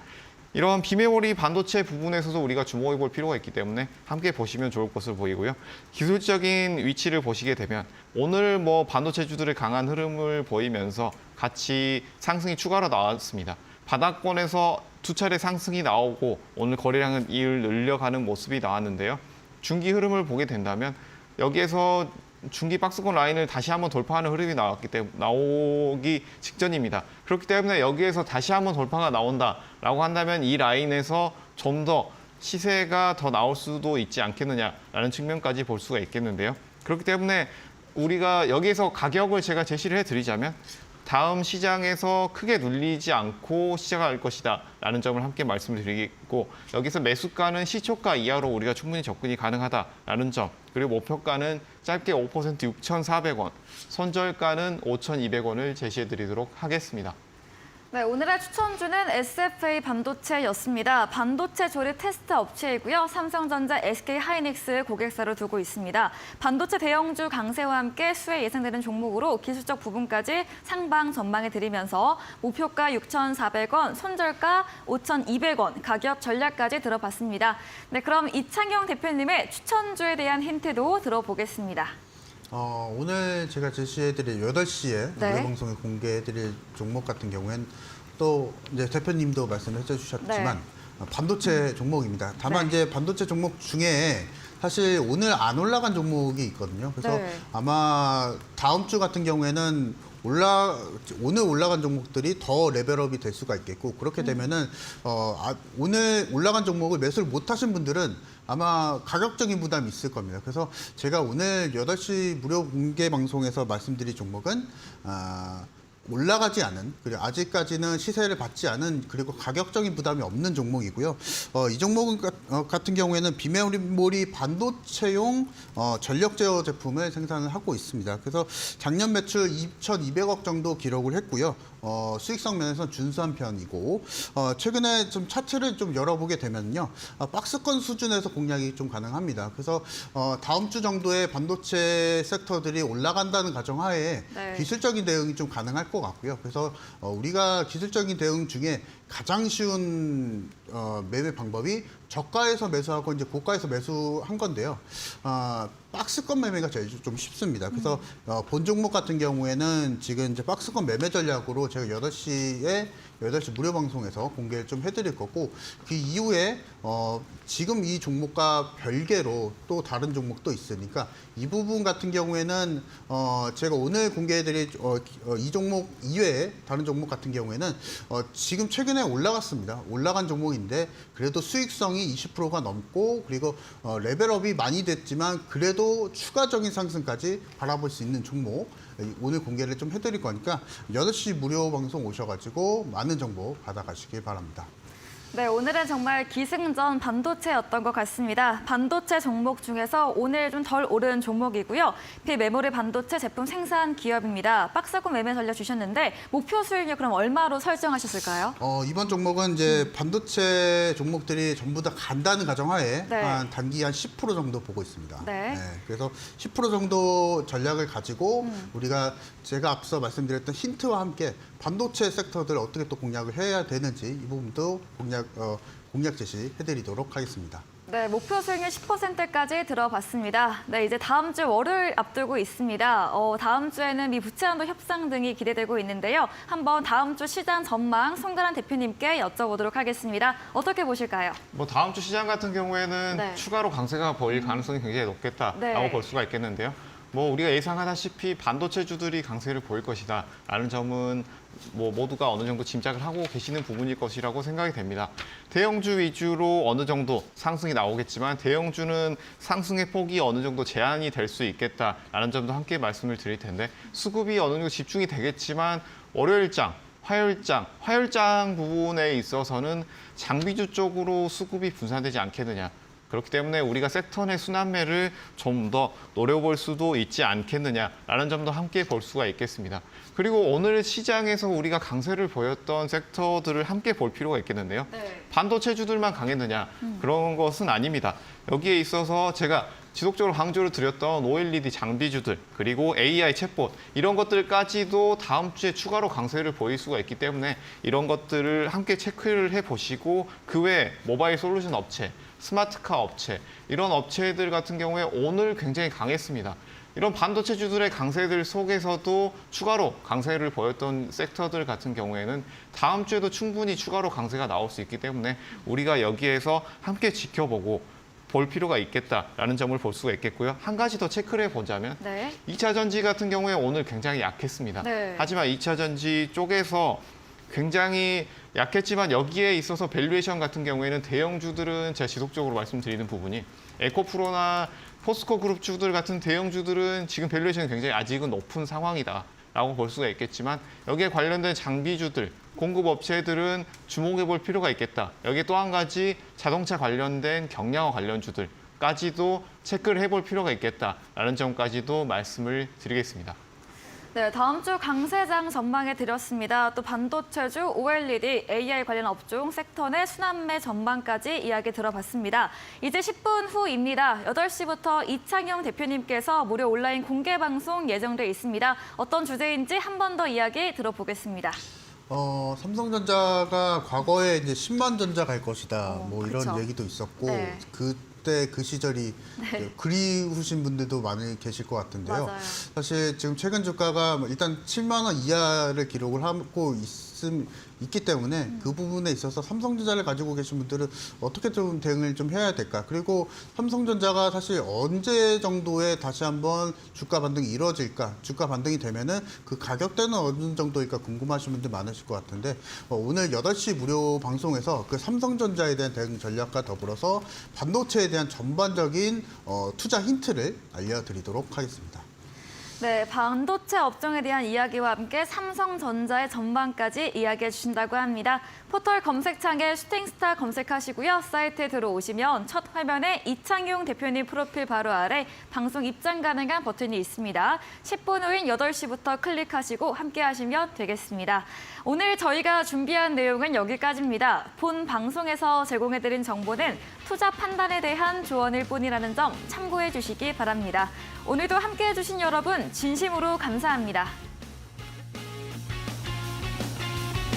이런 비메모리 반도체 부분에서도 우리가 주목해 볼 필요가 있기 때문에 함께 보시면 좋을 것으로 보이고요. 기술적인 위치를 보시게 되면 오늘 뭐 반도체주들의 강한 흐름을 보이면서 같이 상승이 추가로 나왔습니다. 바닥권에서 두 차례 상승이 나오고 오늘 거래량은 이를 늘려가는 모습이 나왔는데요. 중기 흐름을 보게 된다면 여기에서 중기 박스권 라인을 다시 한번 돌파하는 흐름이 나오기 직전입니다. 그렇기 때문에 여기에서 다시 한번 돌파가 나온다라고 한다면 이 라인에서 좀 더 시세가 더 나올 수도 있지 않겠느냐라는 측면까지 볼 수가 있겠는데요. 그렇기 때문에 우리가 여기에서 가격을 제가 제시를 해드리자면 다음 시장에서 크게 눌리지 않고 시작할 것이다 라는 점을 함께 말씀을 드리겠고 여기서 매수가는 시초가 이하로 우리가 충분히 접근이 가능하다라는 점 그리고 목표가는 짧게 5% 6,400원, 손절가는 5,200원을 제시해 드리도록 하겠습니다. 네, 오늘의 추천주는 SFA 반도체였습니다. 반도체 조립 테스트 업체이고요. 삼성전자, SK 하이닉스 고객사로 두고 있습니다. 반도체 대형주 강세와 함께 수혜 예상되는 종목으로 기술적 부분까지 상방 전망해 드리면서 목표가 6,400원, 손절가 5,200원, 가격 전략까지 들어봤습니다. 네, 그럼 이창용 대표님의 추천주에 대한 힌트도 들어보겠습니다. 오늘 제가 제시해드릴 8시에 네. 무료 방송에 공개해드릴 종목 같은 경우에는 또 이제 대표님도 말씀을 해주셨지만 네. 반도체 종목입니다. 다만 네. 이제 반도체 종목 중에 사실 오늘 안 올라간 종목이 있거든요. 그래서 네. 아마 다음 주 같은 경우에는 오늘 올라간 종목들이 더 레벨업이 될 수가 있겠고 그렇게 되면은 오늘 올라간 종목을 매수를 못 하신 분들은 아마 가격적인 부담이 있을 겁니다. 그래서 제가 오늘 8시 무료 공개 방송에서 말씀드릴 종목은 올라가지 않은 그리고 아직까지는 시세를 받지 않은 그리고 가격적인 부담이 없는 종목이고요. 이 종목은 같은 경우에는 비메모리 반도체용 전력 제어 제품을 생산을 하고 있습니다. 그래서 작년 매출 2,200억 정도 기록을 했고요. 수익성 면에서 준수한 편이고 최근에 좀 차트를 좀 열어보게 되면요. 박스권 수준에서 공략이 좀 가능합니다. 그래서 다음 주 정도에 반도체 섹터들이 올라간다는 가정하에 네. 기술적인 대응이 좀 가능할 것 같고요. 그래서 우리가 기술적인 대응 중에 가장 쉬운 매매 방법이 저가에서 매수하고 이제 고가에서 매수한 건데요. 박스권 매매가 제일 좀 쉽습니다. 그래서 본 종목 같은 경우에는 지금 이제 박스권 매매 전략으로 제가 8시 무료 방송에서 공개를 좀 해드릴 거고, 그 이후에 지금 이 종목과 별개로 또 다른 종목도 있으니까 이 부분 같은 경우에는 제가 오늘 공개해드릴 이 종목 이외에 다른 종목 같은 경우에는 지금 최근에 올라갔습니다. 올라간 종목인데 그래도 수익성이 20%가 넘고, 그리고 레벨업이 많이 됐지만 그래도 추가적인 상승까지 바라볼 수 있는 종목 오늘 공개를 좀 해드릴 거니까 8시 무료 방송 오셔가지고 많은 정보 받아가시길 바랍니다. 네, 오늘은 정말 기승전 반도체였던 것 같습니다. 반도체 종목 중에서 오늘 좀 덜 오른 종목이고요. 비메모리 반도체 제품 생산 기업입니다. 박스권 매매 전략 주셨는데 목표 수익률 그럼 얼마로 설정하셨을까요? 이번 종목은 이제 반도체 종목들이 전부 다 간다는 가정하에 네. 한 단기 한 10% 정도 보고 있습니다. 네. 그래서 10% 정도 전략을 가지고 우리가 제가 앞서 말씀드렸던 힌트와 함께 반도체 섹터들을 어떻게 또 공략을 해야 되는지 이 부분도 공략 제시해드리도록 하겠습니다. 네, 목표 수익률 10%까지 들어봤습니다. 네, 이제 다음 주 월요일 앞두고 있습니다. 다음 주에는 미 부채한도 협상 등이 기대되고 있는데요. 한번 다음 주 시장 전망 송가란 대표님께 여쭤보도록 하겠습니다. 어떻게 보실까요? 뭐 다음 주 시장 같은 경우에는 네. 추가로 강세가 보일 가능성이 굉장히 높겠다라고 네. 볼 수가 있겠는데요. 뭐 우리가 예상하다시피 반도체주들이 강세를 보일 것이다라는 점은 뭐 모두가 어느 정도 짐작을 하고 계시는 부분일 것이라고 생각이 됩니다. 대형주 위주로 어느 정도 상승이 나오겠지만 대형주는 상승의 폭이 어느 정도 제한이 될 수 있겠다라는 점도 함께 말씀을 드릴 텐데, 수급이 어느 정도 집중이 되겠지만 월요일장, 화요일장 부분에 있어서는 장비주 쪽으로 수급이 분산되지 않겠느냐. 그렇기 때문에 우리가 섹터 내 순환매를 좀 더 노려볼 수도 있지 않겠느냐라는 점도 함께 볼 수가 있겠습니다. 그리고 오늘 시장에서 우리가 강세를 보였던 섹터들을 함께 볼 필요가 있겠는데요. 네. 반도체주들만 강했느냐? 그런 것은 아닙니다. 여기에 있어서 제가 지속적으로 강조를 드렸던 OLED 장비주들, 그리고 AI 챗봇 이런 것들까지도 다음 주에 추가로 강세를 보일 수가 있기 때문에 이런 것들을 함께 체크를 해보시고, 그 외에 모바일 솔루션 업체, 스마트카 업체 이런 업체들 같은 경우에 오늘 굉장히 강했습니다. 이런 반도체주들의 강세들 속에서도 추가로 강세를 보였던 섹터들 같은 경우에는 다음 주에도 충분히 추가로 강세가 나올 수 있기 때문에 우리가 여기에서 함께 지켜보고 볼 필요가 있겠다라는 점을 볼 수가 있겠고요. 한 가지 더 체크를 해보자면 네. 2차 전지 같은 경우에 오늘 굉장히 약했습니다. 네. 하지만 2차 전지 쪽에서 굉장히 약했지만 여기에 있어서 밸류에이션 같은 경우에는 대형주들은 제가 지속적으로 말씀드리는 부분이 에코프로나 포스코 그룹 주들 같은 대형주들은 지금 밸류에이션이 굉장히 아직은 높은 상황이다라고 볼 수가 있겠지만, 여기에 관련된 장비주들, 공급업체들은 주목해 볼 필요가 있겠다. 여기에 또 한 가지 자동차 관련된 경량화 관련주들까지도 체크를 해볼 필요가 있겠다라는 점까지도 말씀을 드리겠습니다. 네, 다음 주 강세장 전망해 드렸습니다. 또 반도체주, OLED, AI 관련 업종, 섹터 내 순환매 전망까지 이야기 들어봤습니다. 이제 10분 후입니다. 8시부터 이창용 대표님께서 무료 온라인 공개 방송 예정돼 있습니다. 어떤 주제인지 한 번 더 이야기 들어보겠습니다. 삼성전자가 과거에 이제 10만 전자 갈 것이다, 뭐 이런 그쵸. 얘기도 있었고, 네. 그때 그 시절이 그리우신 분들도 많이 계실 것 같은데요. 맞아요. 사실 지금 최근 주가가 일단 7만 원 이하를 기록을 하고 있기 때문에 그 부분에 있어서 삼성전자를 가지고 계신 분들은 어떻게 좀 대응을 좀 해야 될까? 그리고 삼성전자가 사실 언제 정도에 다시 한번 주가 반등이 이루어질까? 주가 반등이 되면은 그 가격대는 어느 정도일까 궁금하신 분들 많으실 것 같은데, 오늘 8시 무료 방송에서 그 삼성전자에 대한 대응 전략과 더불어서 반도체에 대한 전반적인 투자 힌트를 알려드리도록 하겠습니다. 네, 반도체 업종에 대한 이야기와 함께 삼성전자의 전망까지 이야기해 주신다고 합니다. 포털 검색창에 슈팅스타 검색하시고요. 사이트에 들어오시면 첫 화면에 이창용 대표님 프로필 바로 아래 방송 입장 가능한 버튼이 있습니다. 10분 후인 8시부터 클릭하시고 함께 하시면 되겠습니다. 오늘 저희가 준비한 내용은 여기까지입니다. 본 방송에서 제공해드린 정보는 투자 판단에 대한 조언일 뿐이라는 점 참고해 주시기 바랍니다. 오늘도 함께해 주신 여러분 진심으로 감사합니다.